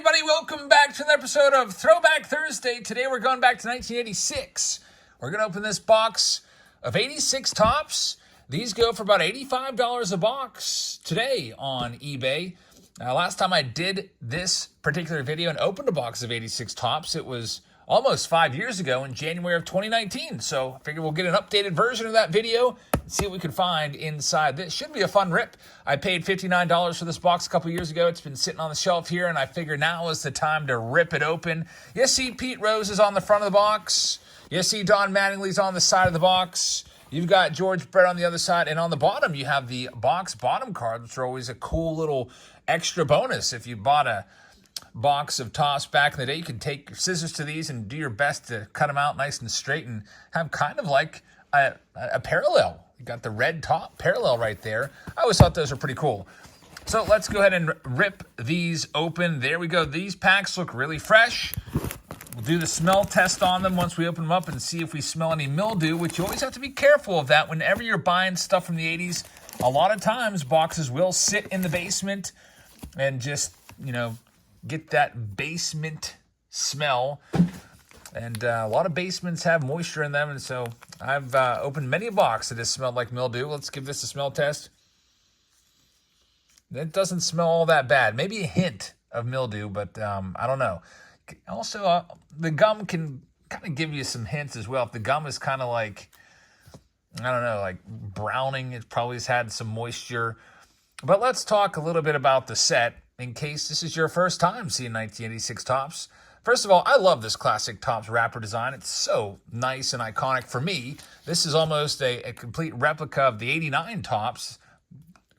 everybody? Welcome back to another episode of Throwback Thursday. Today we're going back to 1986. We're going to open this box of 86 Topps. These go for about $85 a box today on eBay. Last time I did this particular video and opened a box of 86 Topps, it was almost 5 years ago in January of 2019. So I figured we'll get an updated version of that video and see what we can find inside. This should be a fun rip. I paid $59 for this box a couple years ago. It's been sitting on the shelf here, and I figure now is the time to rip it open. You see Pete Rose is on the front of the box. You see Don Mattingly's on the side of the box. You've got George Brett on the other side, and on the bottom you have the box bottom cards, which are always a cool little extra bonus. If you bought a box of Topps back in the day, you could take your scissors to these and do your best to cut them out nice and straight and have kind of like a parallel. You got the red top parallel right there. I always thought those were pretty cool. So let's go ahead and rip these open. There we go. These packs look really fresh. We'll do the smell test on them once we open them up and see if we smell any mildew, which you always have to be careful of that whenever you're buying stuff from the 80s. A lot of times boxes will sit in the basement and just, get that basement smell. And a lot of basements have moisture in them, and so I've opened many a box that has smelled like mildew. Let's give this a smell test. It doesn't smell all that bad. Maybe a hint of mildew, but I don't know. Also, the gum can kind of give you some hints as well. If the gum is kind of like, I don't know, like browning, it probably has had some moisture. But let's talk a little bit about the set in case this is your first time seeing 1986 Topps. First of all, I love this classic Topps wrapper design. It's so nice and iconic for me. This is almost a complete replica of the 89 Topps,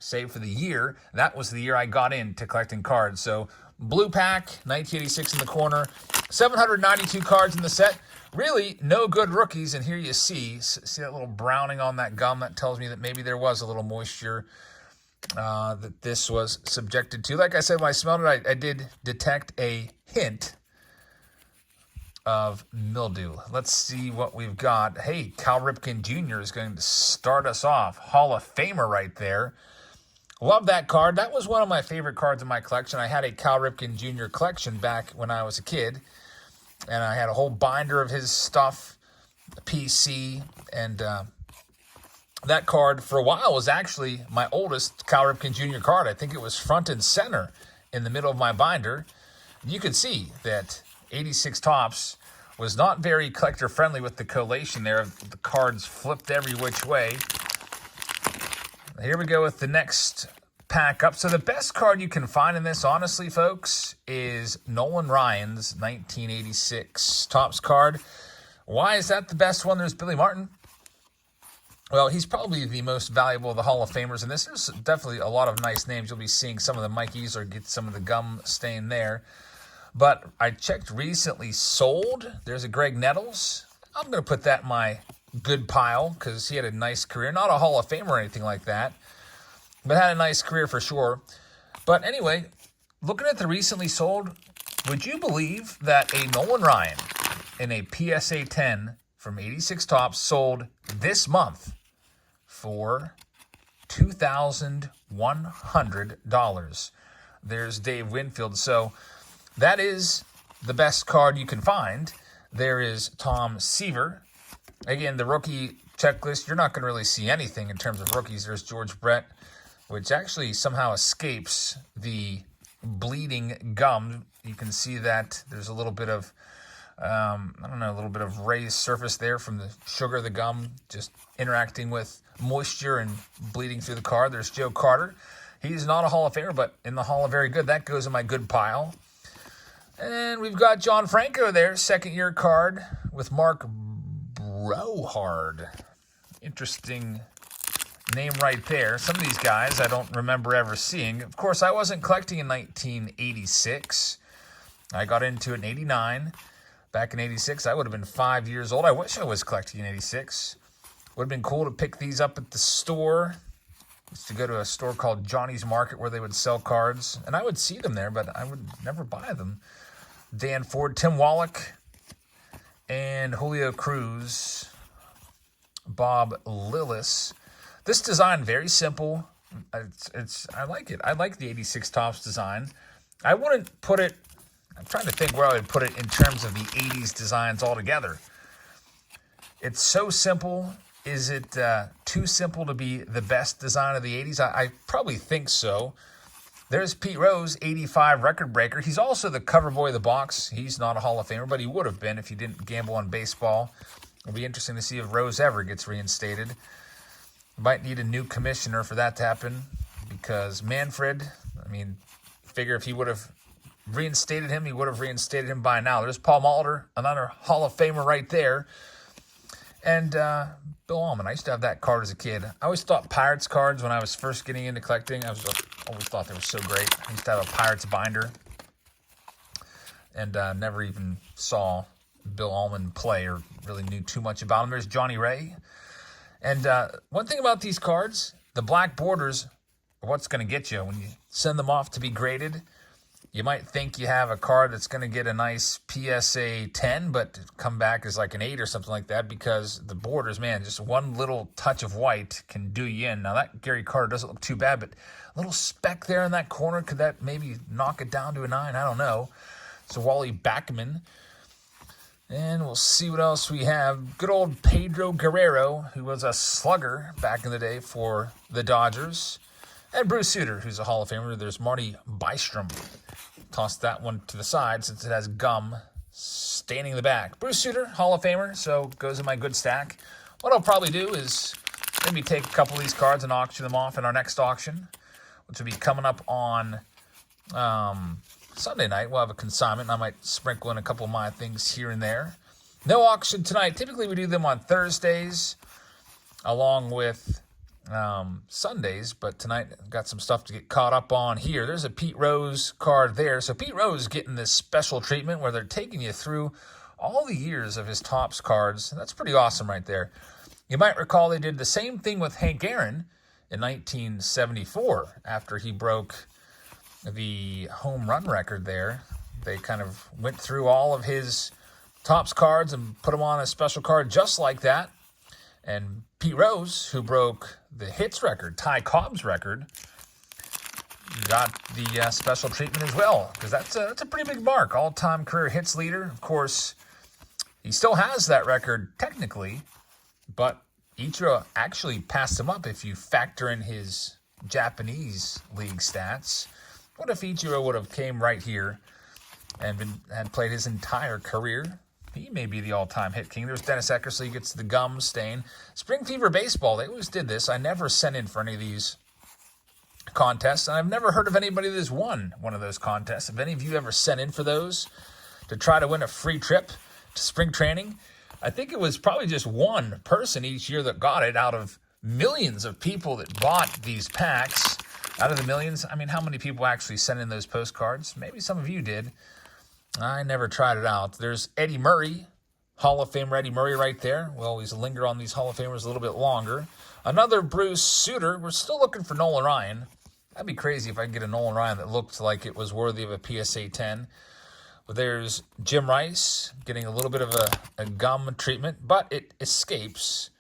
save for the year. That was the year I got into collecting cards. So blue pack, 1986 in the corner, 792 cards in the set. Really no good rookies, and here you see that little browning on that gum. That tells me that maybe there was a little moisture that this was subjected to. Like I said, when I smelled it, I did detect a hint of mildew. Let's see what we've got. Hey, Cal Ripken Jr. is going to start us off. Hall of Famer right there. Love that card. That was one of my favorite cards in my collection. I had a Cal Ripken Jr. collection back when I was a kid, and I had a whole binder of his stuff, a PC, and that card for a while was actually my oldest Cal Ripken Jr. card. I think it was front and center in the middle of my binder. You can see that 86 Topps was not very collector friendly with the collation there. The cards flipped every which way. Here we go with the next pack up. So the best card you can find in this, honestly, folks, is Nolan Ryan's 1986 Topps card. Why is that the best one? There's Billy Martin. Well, he's probably the most valuable of the Hall of Famers in this. There's definitely a lot of nice names. You'll be seeing some of the Mike Easler get some of the gum stain there. But I checked recently sold. There's a Greg Nettles. I'm going to put that in my good pile because he had a nice career. Not a Hall of Famer or anything like that, but had a nice career for sure. But anyway, looking at the recently sold, would you believe that a Nolan Ryan in a PSA 10 from 86 Topps sold this month for $2,100? There's Dave Winfield. So that is the best card you can find. There is Tom Seaver. Again, the rookie checklist, you're not going to really see anything in terms of rookies. There's George Brett, which actually somehow escapes the bleeding gum. You can see that there's a little bit of, a little bit of raised surface there from the sugar of the gum, just interacting with moisture and bleeding through the card. There's Joe Carter. He's not a Hall of Famer, but in the Hall of Very Good. That goes in my good pile. And we've got John Franco there, second-year card with Mark Brohard. Interesting name right there. Some of these guys I don't remember ever seeing. Of course, I wasn't collecting in 1986. I got into it in 89. Back in 86, I would have been 5 years old. I wish I was collecting in 86. Would have been cool to pick these up at the store. Used to go to a store called Johnny's Market where they would sell cards. And I would see them there, but I would never buy them. Dan Ford, Tim Wallach, and Julio Cruz, Bob Lillis. This design, very simple. I like it. I like the 86 Topps design. I wouldn't put it I'm trying to think where I would put it in terms of the 80s designs altogether. It's so simple. Is it too simple to be the best design of the 80s? I probably think so. There's Pete Rose, 85 record breaker. He's also the cover boy of the box. He's not a Hall of Famer, but he would have been if you didn't gamble on baseball. It'll be interesting to see if Rose ever gets reinstated. Might need a new commissioner for that to happen because Manfred, I mean, figure if he would have reinstated him, he would have reinstated him by now. There's Paul Molitor, another Hall of Famer right there. And Bill Allman, I used to have that card as a kid. I always thought Pirates cards when I was first getting into collecting, I always thought they were so great. I used to have a Pirates binder and never even saw Bill Allman play or really knew too much about him. There's Johnny Ray. And one thing about these cards, the black borders are what's going to get you. When you send them off to be graded, you might think you have a card that's going to get a nice PSA 10, but come back as like an 8 or something like that because the borders, man, just one little touch of white can do you in. Now, that Gary Carter doesn't look too bad, but a little speck there in that corner, could that maybe knock it down to a 9? I don't know. So Wally Backman. And we'll see what else we have. Good old Pedro Guerrero, who was a slugger back in the day for the Dodgers. And Bruce Sutter, who's a Hall of Famer. There's Marty Bystrom. Toss that one to the side since it has gum staining the back. Bruce Sutter, Hall of Famer, so goes in my good stack. What I'll probably do is maybe take a couple of these cards and auction them off in our next auction, which will be coming up on Sunday night. We'll have a consignment, and I might sprinkle in a couple of my things here and there. No auction tonight. Typically, we do them on Thursdays along with Sundays, but tonight I've got some stuff to get caught up on here. There's a Pete Rose card there. So Pete Rose getting this special treatment where they're taking you through all the years of his TOPPS cards. That's pretty awesome right there. You might recall they did the same thing with Hank Aaron in 1974 after he broke the home run record there. They kind of went through all of his TOPPS cards and put them on a special card just like that. And Pete Rose, who broke the hits record, Ty Cobb's record, got the special treatment as well, because that's a pretty big mark. All-time career hits leader. Of course, he still has that record technically, but Ichiro actually passed him up if you factor in his Japanese league stats. What if Ichiro would have came right here and had played his entire career? He may be the all-time hit king. There's Dennis Eckersley, gets the gum stain. Spring Fever Baseball, they always did this. I never sent in for any of these contests, and I've never heard of anybody that's won one of those contests. Have any of you ever sent in for those to try to win a free trip to spring training? I think it was probably just one person each year that got it out of millions of people that bought these packs. Out of the millions, I mean, how many people actually sent in those postcards? Maybe some of you did. I never tried it out. There's Eddie Murray, Hall of Famer Eddie Murray right there. We'll always linger on these Hall of Famers a little bit longer. Another Bruce Sutter. We're still looking for Nolan Ryan. That'd be crazy if I could get a Nolan Ryan that looked like it was worthy of a PSA 10. But there's Jim Rice getting a little bit of a gum treatment, but it escapes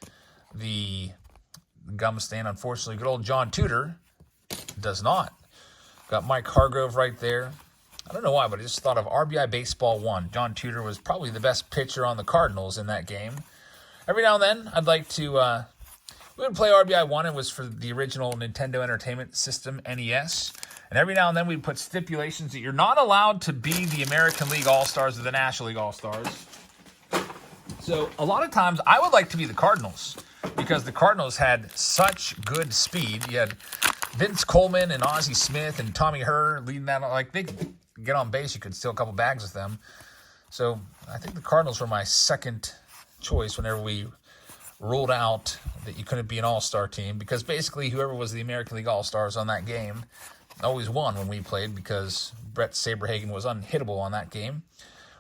the gum stain, unfortunately. Good old John Tudor does not. Got Mike Hargrove right there. I don't know why, but I just thought of RBI Baseball 1. John Tudor was probably the best pitcher on the Cardinals in that game. Every now and then, I'd like to... we would play RBI 1. It was for the original Nintendo Entertainment System, NES. And every now and then, we'd put stipulations that you're not allowed to be the American League All-Stars or the National League All-Stars. So a lot of times, I would like to be the Cardinals because the Cardinals had such good speed. You had Vince Coleman and Ozzie Smith and Tommy Herr leading that. Like, they could get on base. You could steal a couple bags with them. So I think the Cardinals were my second choice whenever we ruled out that you couldn't be an all-star team, because basically whoever was the American League All-Stars on that game always won when we played because Brett Saberhagen was unhittable on that game.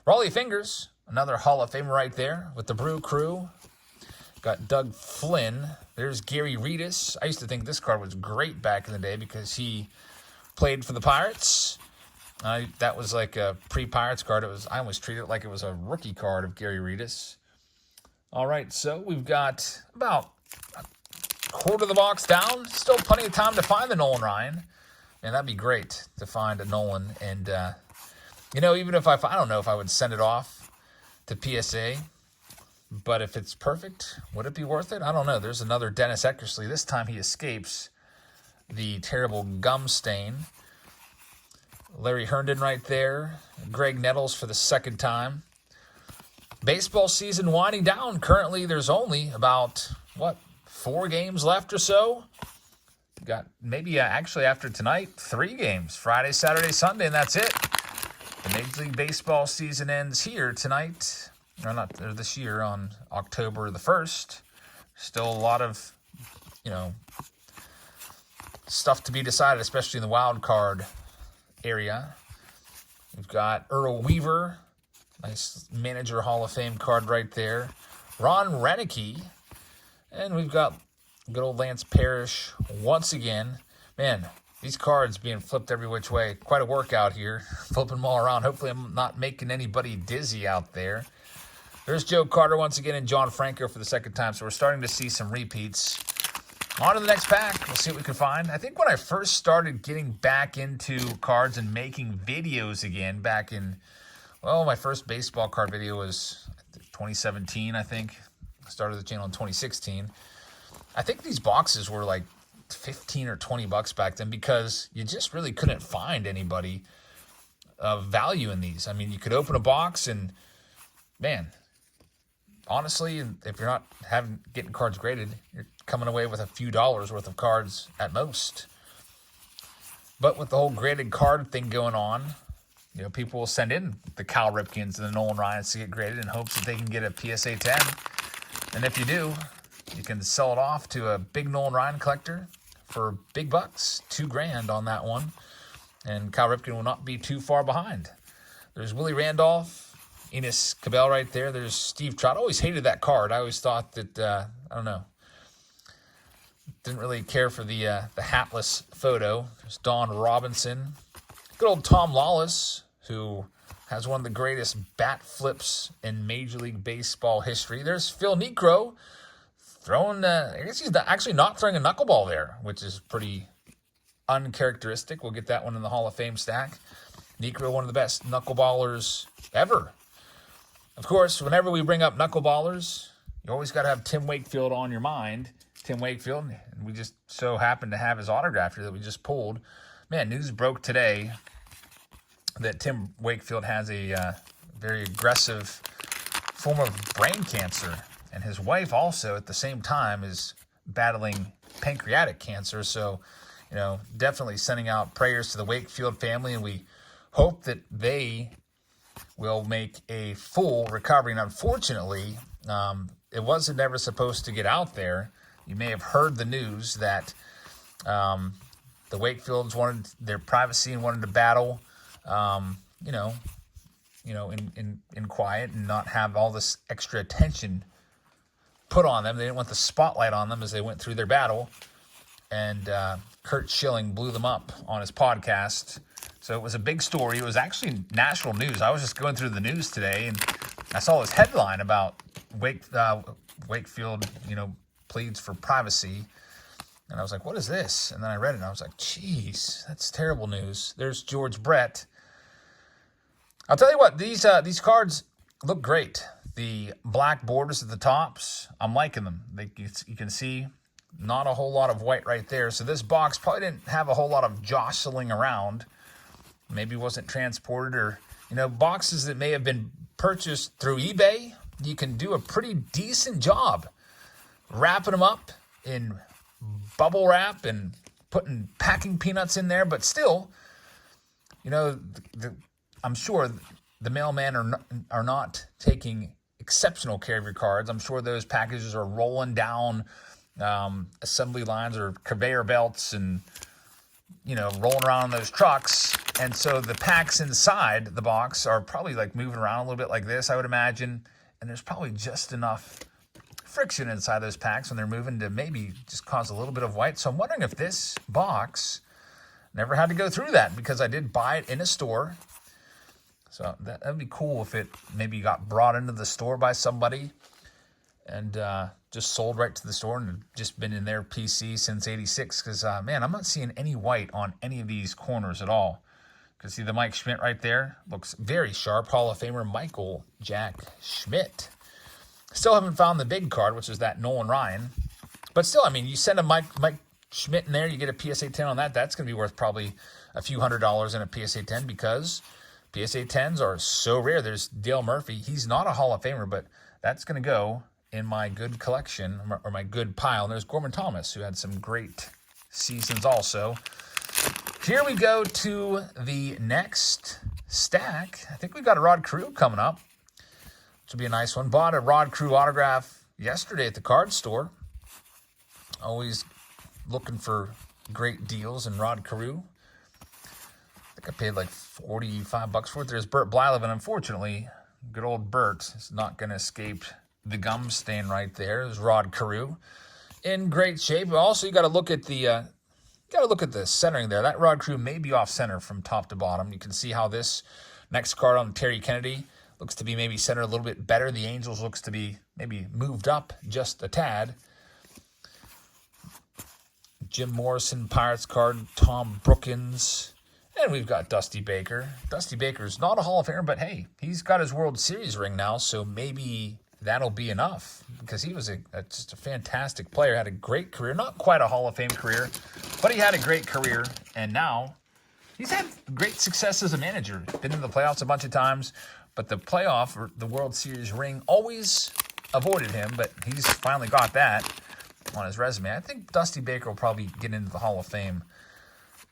Raleigh Fingers, another Hall of Famer right there with the Brew Crew. Got Doug Flynn. There's Gary Reedus. I used to think this card was great back in the day because he played for the Pirates. That was like a pre-Pirates card. I almost treated it like it was a rookie card of Gary Reedus. All right, so we've got about a quarter of the box down. Still plenty of time to find the Nolan Ryan. And that'd be great to find a Nolan and Even if I don't know if I would send it off to PSA, but if it's perfect, would it be worth it? I don't know. There's another Dennis Eckersley. This time he escapes the terrible gum stain. Larry Herndon right there. Greg Nettles for the second time. Baseball season winding down. Currently, there's only about, 4 games left or so? Got maybe actually after tonight, 3 games. Friday, Saturday, Sunday, and that's it. The Major League Baseball season ends here tonight. Or this year on October the 1st. Still a lot of, stuff to be decided, especially in the wild card area. We've got Earl Weaver, nice Manager Hall of Fame card right there. Ron Renicky, and we've got good old Lance Parrish once again. Man, these cards being flipped every which way. Quite a workout here, flipping them all around. Hopefully I'm not making anybody dizzy out there. There's Joe Carter once again and John Franco for the second time, so we're starting to see some repeats. On to the next pack. We'll see what we can find. I think when I first started getting back into cards and making videos again, back in, my first baseball card video was 2017, I think. I started the channel in 2016. I think these boxes were like 15 or 20 bucks back then because you just really couldn't find anybody of value in these. I mean, you could open a box and, man, honestly, if you're not getting cards graded, you're coming away with a few dollars worth of cards at most. But with the whole graded card thing going on, people will send in the Cal Ripkens and the Nolan Ryans to get graded in hopes that they can get a PSA 10. And if you do, you can sell it off to a big Nolan Ryan collector for big bucks, $2,000 on that one. And Cal Ripken will not be too far behind. There's Willie Randolph, Enos Cabell right there. There's Steve Trott. I always hated that card. I always thought that, I don't know, didn't really care for the hatless photo. There's Don Robinson. Good old Tom Lawless, who has one of the greatest bat flips in Major League Baseball history. There's Phil Niekro throwing, I guess he's actually not throwing a knuckleball there, which is pretty uncharacteristic. We'll get that one in the Hall of Fame stack. Niekro, one of the best knuckleballers ever. Of course, whenever we bring up knuckleballers, you always got to have Tim Wakefield on your mind. Tim Wakefield, and we just so happen to have his autograph here that we just pulled. Man, news broke today that Tim Wakefield has a very aggressive form of brain cancer, and his wife also at the same time is battling pancreatic cancer. So, definitely sending out prayers to the Wakefield family, and we hope that they will make a full recovery. And unfortunately, it wasn't ever supposed to get out there. You may have heard the news that the Wakefields wanted their privacy and wanted to battle, in quiet and not have all this extra attention put on them. They didn't want the spotlight on them as they went through their battle. And Kurt Schilling blew them up on his podcast. So it was a big story. It was actually national news. I was just going through the news today, and I saw this headline about Wakefield, pleads for privacy. And I was like, what is this? And then I read it, and I was like, geez, that's terrible news. There's George Brett. I'll tell you what, these cards look great. The black borders at the tops, I'm liking them. You can see not a whole lot of white right there. So this box probably didn't have a whole lot of jostling around. Maybe wasn't transported, or, boxes that may have been purchased through eBay. You can do a pretty decent job wrapping them up in bubble wrap and putting packing peanuts in there. But still, I'm sure the mailman are not taking exceptional care of your cards. I'm sure those packages are rolling down assembly lines or conveyor belts and, rolling around in those trucks. And so the packs inside the box are probably like moving around a little bit like this, I would imagine. And there's probably just enough friction inside those packs when they're moving to maybe just cause a little bit of white. So I'm wondering if this box never had to go through that, because I did buy it in a store. So that would be cool if it maybe got brought into the store by somebody and just sold right to the store and just been in their PC since '86. Because, man, I'm not seeing any white on any of these corners at all. can see the Mike Schmidt right there. Looks very sharp. Hall of Famer Michael Jack Schmidt. Still haven't found the big card, which is that Nolan Ryan. But still, I mean, you send a Mike Schmidt in there, you get a PSA 10 on that. That's going to be worth probably a few $100s in a PSA 10 because PSA 10s are so rare. There's Dale Murphy. He's not a Hall of Famer, but that's going to go in my good collection or my good pile. And there's Gorman Thomas, who had some great seasons also. Here we go to the next stack. I think we've got a Rod Carew coming up, which will be a nice one. Bought a Rod Carew autograph yesterday at the card store. Always looking for great deals in Rod Carew. I think I paid like $45 for it. There's Bert Blyleven, and unfortunately, good old Bert is not going to escape the gum stain right there. There's Rod Carew in great shape. But also, you got to look at the centering there. That Rod Carew may be off center from top to bottom. You can see how this next card on Terry Kennedy looks to be maybe centered a little bit better. The Angels looks to be maybe moved up just a tad. Jim Morrison, Pirates card, Tom Brookins, and we've got Dusty Baker. Dusty Baker's not a Hall of Famer, but hey, he's got his World Series ring now, so maybe that'll be enough because he was just a fantastic player, had a great career, not quite a Hall of Fame career, but he had a great career, and now he's had great success as a manager. Been in the playoffs a bunch of times, but the playoff or the World Series ring always avoided him, but he's finally got that on his resume. I think Dusty Baker will probably get into the Hall of Fame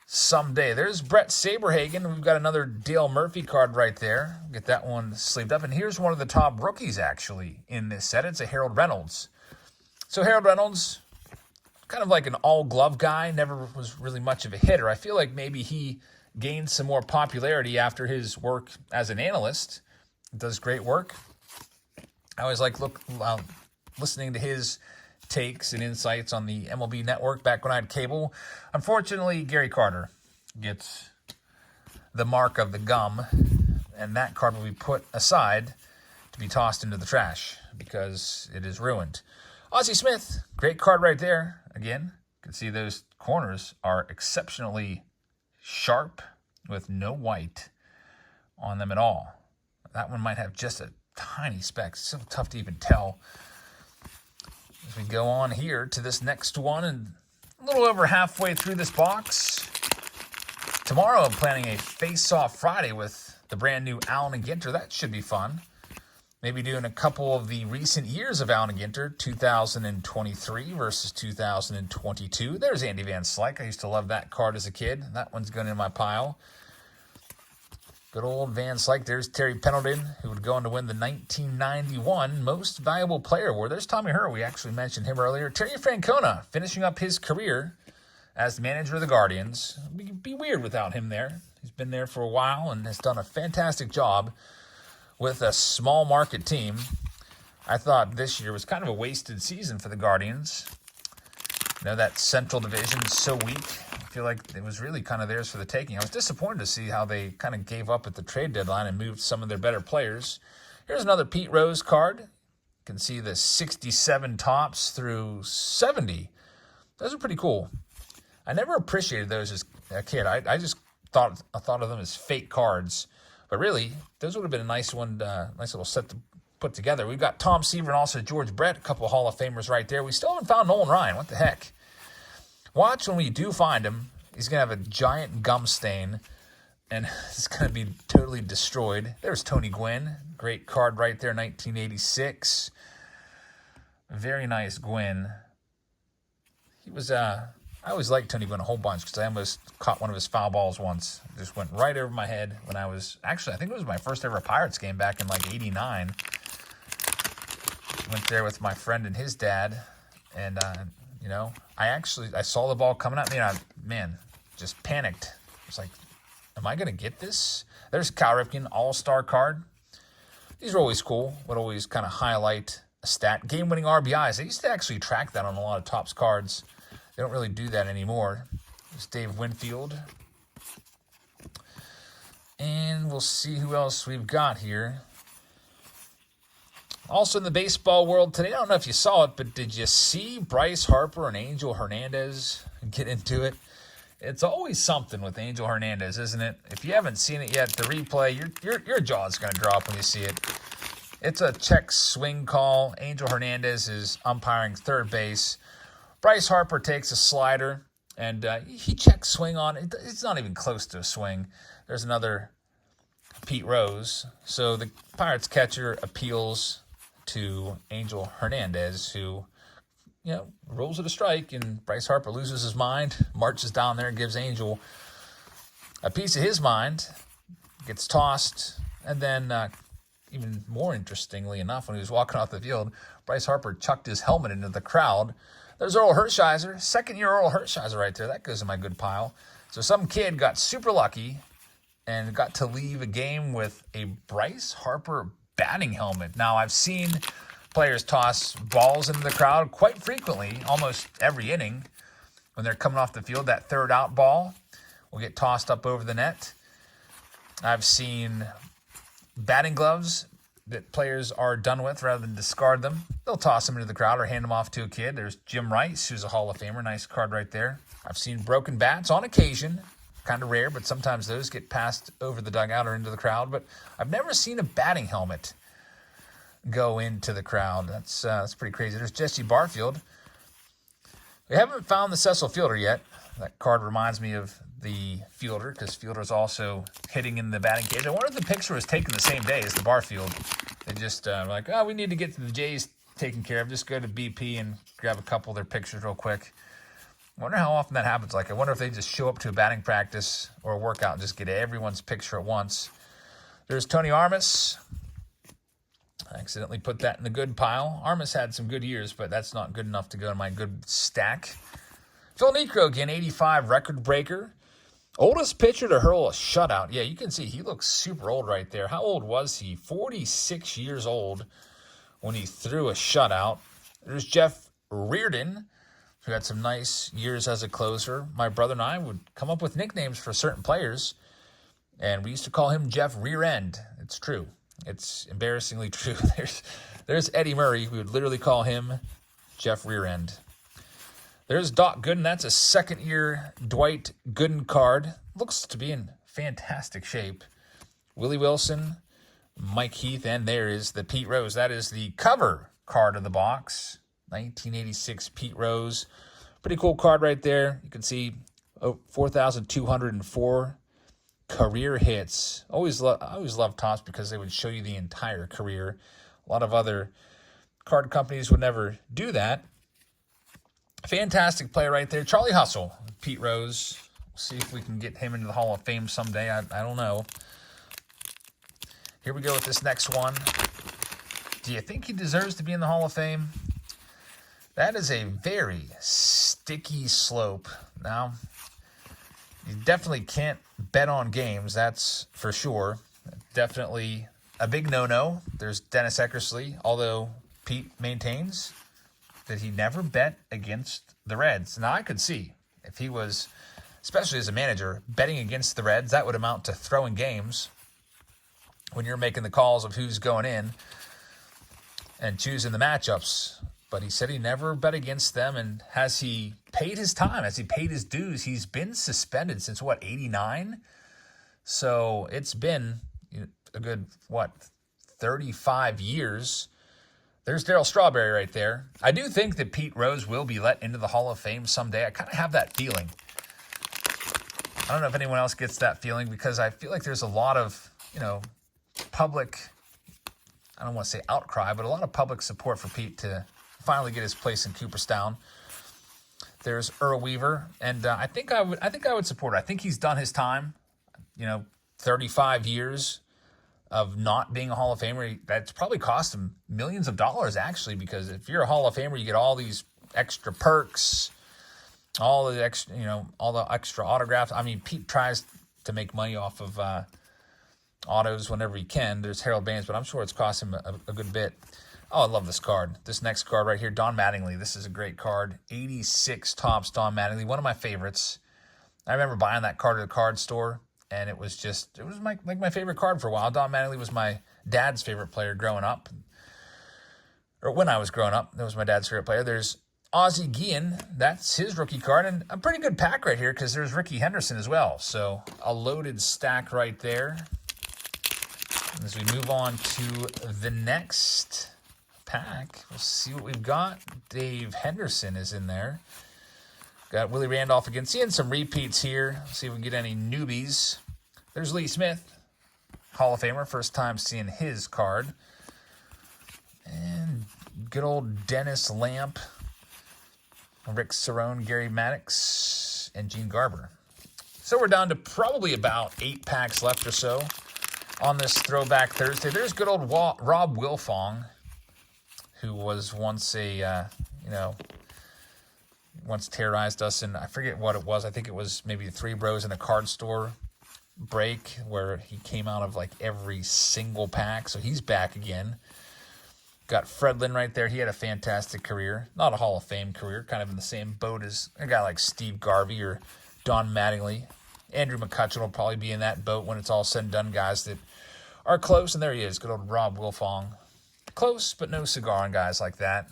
someday. There's Brett Saberhagen. We've got another Dale Murphy card right there. Get that one sleeved up. And here's one of the top rookies, actually, in this set. It's a Harold Reynolds. So Harold Reynolds, kind of like an all-glove guy, never was really much of a hitter. I feel like maybe he gained some more popularity after his work as an analyst. He does great work. I always like listening to his takes and insights on the MLB Network back when I had cable. Unfortunately, Gary Carter gets the mark of the gum, and that card will be put aside to be tossed into the trash because it is ruined. Ozzie Smith, great card right there. Again, you can see those corners are exceptionally sharp with no white on them at all. That one might have just a tiny speck. It's so tough to even tell. As we go on here to this next one, and a little over halfway through this box. Tomorrow I'm planning a face-off Friday with the brand new Allen and Ginter. That should be fun. Maybe doing a couple of the recent years of Allen and Ginter, 2023 versus 2022. There's Andy Van Slyke. I used to love that card as a kid. That one's going in my pile. Good old Van Slyke. There's Terry Pendleton, who would go on to win the 1991 Most Valuable Player Award. There's Tommy Herr. We actually mentioned him earlier. Terry Francona, finishing up his career as the manager of the Guardians. It'd be weird without him there. He's been there for a while and has done a fantastic job with a small market team. I thought this year was kind of a wasted season for the Guardians. You know, that Central Division is so weak. I feel like it was really kind of theirs for the taking. I was disappointed to see how they kind of gave up at the trade deadline and moved some of their better players. Here's another Pete Rose card. You can see the 67 tops through 70. Those are pretty cool. I never appreciated those as a kid. I just thought of them as fake cards. But really, those would have been a nice one, nice little set to put together. We've got Tom Seaver and also George Brett, a couple of Hall of Famers right there. We still haven't found Nolan Ryan. What the heck? Watch when we do find him. He's going to have a giant gum stain, and it's going to be totally destroyed. There's Tony Gwynn. Great card right there, 1986. Very nice Gwynn. He was, I always liked Tony Gwynn a whole bunch because I almost caught one of his foul balls once. It just went right over my head when I was, actually, I think it was my first ever Pirates game back in like 89. Went there with my friend and his dad, and, you know, I saw the ball coming at me, and I just panicked. I was like, am I going to get this? There's Cal Ripken, all-star card. These are always cool. Would always kind of highlight a stat. Game-winning RBIs. I used to actually track that on a lot of TOPPS cards. They don't really do that anymore. There's Dave Winfield. And we'll see who else we've got here. Also in the baseball world today, I don't know if you saw it, but did you see Bryce Harper and Angel Hernandez get into it? It's always something with Angel Hernandez, isn't it? If you haven't seen it yet, the replay, your jaw's going to drop when you see it. It's a check swing call. Angel Hernandez is umpiring third base. Bryce Harper takes a slider, and he checks swing on it. It's not even close to a swing. There's another Pete Rose. So the Pirates catcher appeals to Angel Hernandez, who, rolls it a strike, and Bryce Harper loses his mind, marches down there and gives Angel a piece of his mind, gets tossed, and then even more interestingly enough, when he was walking off the field, Bryce Harper chucked his helmet into the crowd. There's Earl Hershiser, second-year Earl Hershiser right there. That goes in my good pile. So some kid got super lucky and got to leave a game with a Bryce Harper batting helmet. Now, I've seen players toss balls into the crowd quite frequently, almost every inning. When they're coming off the field, that third out ball will get tossed up over the net. I've seen batting gloves that players are done with rather than discard them. They'll toss them into the crowd or hand them off to a kid. There's Jim Rice, who's a Hall of Famer. Nice card right there. I've seen broken bats on occasion. Kind of rare, but sometimes those get passed over the dugout or into the crowd. But I've never seen a batting helmet go into the crowd. That's pretty crazy. There's Jesse Barfield. We haven't found the Cecil Fielder yet. That card reminds me of the Fielder, because Fielder's also hitting in the batting cage. I wonder if the picture was taken the same day as the Barfield. They just like, we need to get the Jays taken care of. Just go to BP and grab a couple of their pictures real quick. I wonder how often that happens. Like, I wonder if they just show up to a batting practice or a workout and just get everyone's picture at once. There's Tony Armas. I accidentally put that in the good pile. Armas had some good years, but that's not good enough to go in my good stack. Phil Niekro again, 85 record breaker. Oldest pitcher to hurl a shutout. Yeah, you can see he looks super old right there. How old was he? 46 years old when he threw a shutout. There's Jeff Reardon, who had some nice years as a closer. My brother and I would come up with nicknames for certain players, and we used to call him Jeff Rear End. It's true. It's embarrassingly true. There's Eddie Murray. We would literally call him Jeff Rear End. There's Doc Gooden. That's a second-year Dwight Gooden card. Looks to be in fantastic shape. Willie Wilson, Mike Heath, and there is the Pete Rose. That is the cover card of the box. 1986 Pete Rose. Pretty cool card right there. You can see 4,204 career hits. I always love Topps because they would show you the entire career. A lot of other card companies would never do that. Fantastic play right there. Charlie Hustle, Pete Rose. We'll see if we can get him into the Hall of Fame someday. I don't know. Here we go with this next one. Do you think he deserves to be in the Hall of Fame? That is a very sticky slope. Now, you definitely can't bet on games, that's for sure. Definitely a big no-no. There's Dennis Eckersley, although Pete maintains that he never bet against the Reds. Now, I could see if he was, especially as a manager, betting against the Reds, that would amount to throwing games when you're making the calls of who's going in and choosing the matchups. But he said he never bet against them. And has he paid his time? Has he paid his dues? He's been suspended since, 89? So it's been a good, 35 years. There's Darryl Strawberry right there. I do think that Pete Rose will be let into the Hall of Fame someday. I kind of have that feeling. I don't know if anyone else gets that feeling, because I feel like there's a lot of, public, I don't want to say outcry, but a lot of public support for Pete to finally get his place in Cooperstown. There's Earl Weaver, and I think I would support it. I think he's done his time. 35 years of not being a Hall of Famer. That's probably cost him millions of dollars, actually, because if you're a Hall of Famer, you get all these extra perks, all the extra, all the extra autographs. I mean, Pete tries to make money off of autos whenever he can. There's Harold Baines, but I'm sure it's cost him a good bit. Oh, I love this card. This next card right here, Don Mattingly. This is a great card. 86 Topps Don Mattingly, one of my favorites. I remember buying that card at the card store, and it was my favorite card for a while. Don Mattingly was my dad's favorite player growing up. Or when I was growing up, that was my dad's favorite player. There's Ozzie Guillen, that's his rookie card. And a pretty good pack right here because there's Ricky Henderson as well. So a loaded stack right there. And as we move on to the next pack, we'll see what we've got. Dave Henderson is in there. Got Willie Randolph again. Seeing some repeats here. See if we can get any newbies. There's Lee Smith, Hall of Famer. First time seeing his card. And good old Dennis Lamp, Rick Cerrone, Gary Maddox, and Gene Garber. So we're down to probably about 8 packs left or so on this Throwback Thursday. There's good old Rob Wilfong, who was once a, once terrorized us, and I forget what it was. I think it was maybe 3 Bros in a card store break where he came out of like every single pack. So he's back again. Got Fredlin right there. He had a fantastic career. Not a Hall of Fame career. Kind of in the same boat as a guy like Steve Garvey or Don Mattingly. Andrew McCutcheon will probably be in that boat when it's all said and done, guys that are close. And there he is. Good old Rob Wilfong. Close, but no cigar on guys like that.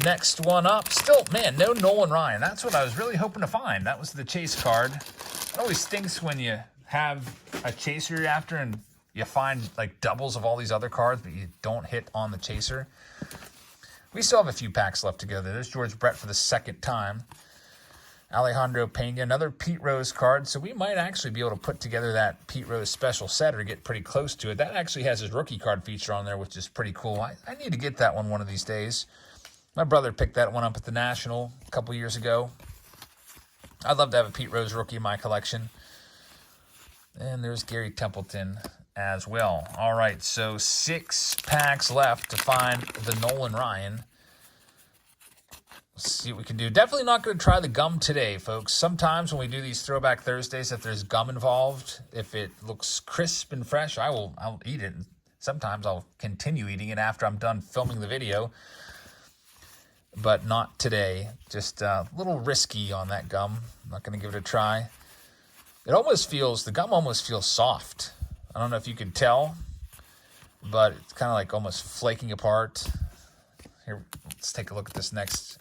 Next one up. Still, man, no Nolan Ryan. That's what I was really hoping to find. That was the chase card. It always stinks when you have a chaser you're after and you find like doubles of all these other cards, but you don't hit on the chaser. We still have a few packs left to go. There's George Brett for the second time. Alejandro Pena, another Pete Rose card. So we might actually be able to put together that Pete Rose special set or get pretty close to it. That actually has his rookie card feature on there, which is pretty cool. I need to get that one of these days. My brother picked that one up at the National a couple years ago. I'd love to have a Pete Rose rookie in my collection. And there's Gary Templeton as well. All right, so 6 packs left to find the Nolan Ryan. Let's see what we can do. Definitely not going to try the gum today, folks. Sometimes when we do these Throwback Thursdays, if there's gum involved, if it looks crisp and fresh, I'll eat it. Sometimes I'll continue eating it after I'm done filming the video. But not today. Just a little risky on that gum. I'm not going to give it a try. The gum almost feels soft. I don't know if you can tell, but it's kind of like almost flaking apart. Here, let's take a look at this next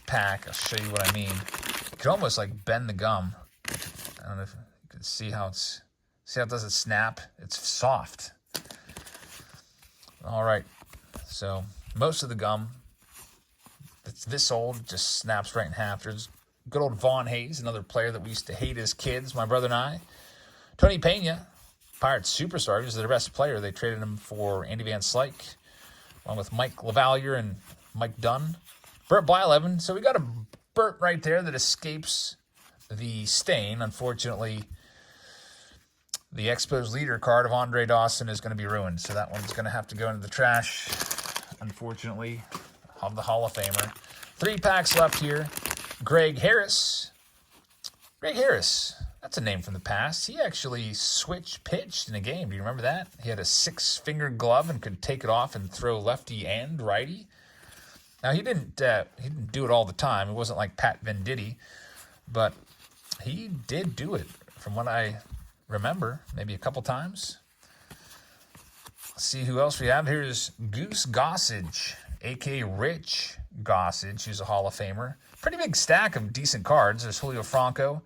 pack. I'll show you what I mean. You can almost like bend the gum. I don't know if you can see how it doesn't snap. It's soft. All right. So most of the gum that's this old just snaps right in half. There's good old Vaughn Hayes, another player that we used to hate as kids, my brother and I. Tony Pena, Pirates superstar. He was their best player. They traded him for Andy Van Slyke, along with Mike LaValliere and Mike Dunn. Burt Blyleven. So we got a Burt right there that escapes the stain. Unfortunately, the Expos leader card of Andre Dawson is going to be ruined. So that one's going to have to go into the trash, unfortunately, of the Hall of Famer. 3 packs left here. Greg Harris. Greg Harris. That's a name from the past. He actually switch pitched in a game. Do you remember that? He had a 6-fingered glove and could take it off and throw lefty and righty. Now, he didn't do it all the time. It wasn't like Pat Venditti, but he did do it from what I remember, maybe a couple times. Let's see who else we have. Here's Goose Gossage, a.k.a. Rich Gossage, who's a Hall of Famer. Pretty big stack of decent cards. There's Julio Franco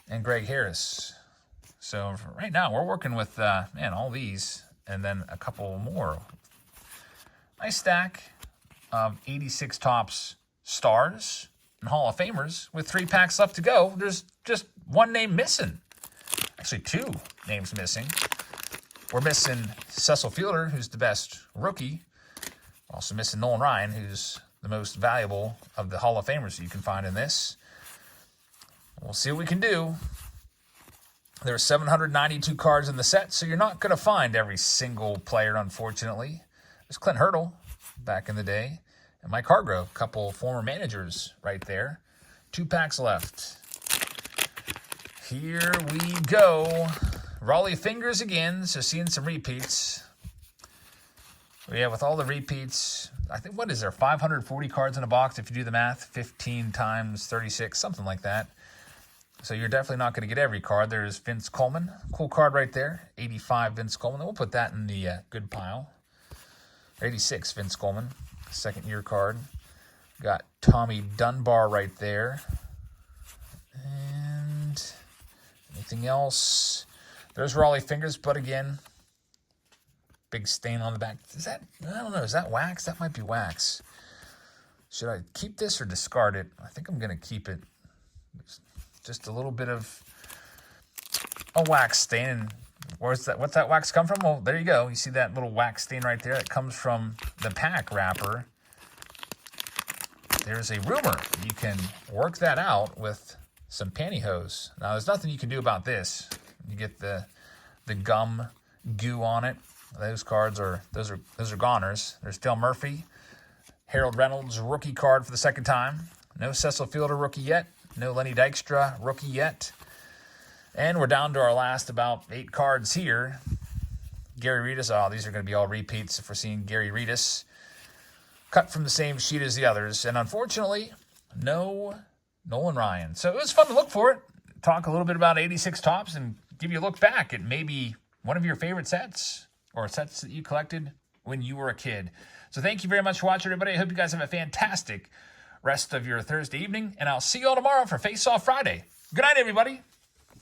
and Greg Harris. So right now we're working with, all these and then a couple more. Nice stack of 86 Topps stars and Hall of Famers with 3 packs left to go. There's just one name missing. Actually, 2 names missing. We're missing Cecil Fielder, who's the best rookie. Also missing Nolan Ryan, who's the most valuable of the Hall of Famers that you can find in this. We'll see what we can do. There are 792 cards in the set, so you're not going to find every single player, unfortunately. There's Clint Hurdle back in the day, and Mike Hargrove, a couple former managers right there. 2 packs left. Here we go. Raleigh fingers again, so seeing some repeats. Yeah, with all the repeats, I think, what is there, 540 cards in a box if you do the math? 15 times 36, something like that. So you're definitely not going to get every card. There's Vince Coleman. Cool card right there. 85 Vince Coleman. We'll put that in the good pile. 86 Vince Coleman. Second year card. Got Tommy Dunbar right there. And anything else? There's Raleigh Fingers, but again, big stain on the back. Is that, I don't know, is that wax? That might be wax. Should I keep this or discard it? I think I'm going to keep it. Just a little bit of a wax stain. What's that wax come from? Well, there you go. You see that little wax stain right there? That comes from the pack wrapper. There's a rumor you can work that out with some pantyhose. Now, there's nothing you can do about this. You get the gum goo on it. Those cards are those are goners. There's Dale Murphy, Harold Reynolds rookie card for the second time. No Cecil Fielder rookie yet. No Lenny Dykstra rookie yet. And we're down to our last about 8 cards here. Gary Reedus. Oh, these are going to be all repeats if we're seeing Gary Reedus. Cut from the same sheet as the others. And unfortunately, no Nolan Ryan. So it was fun to look for it. Talk a little bit about 86 Topps and give you a look back at maybe one of your favorite sets or sets that you collected when you were a kid. So thank you very much for watching, everybody. I hope you guys have a fantastic rest of your Thursday evening. And I'll see you all tomorrow for Face Off Friday. Good night, everybody.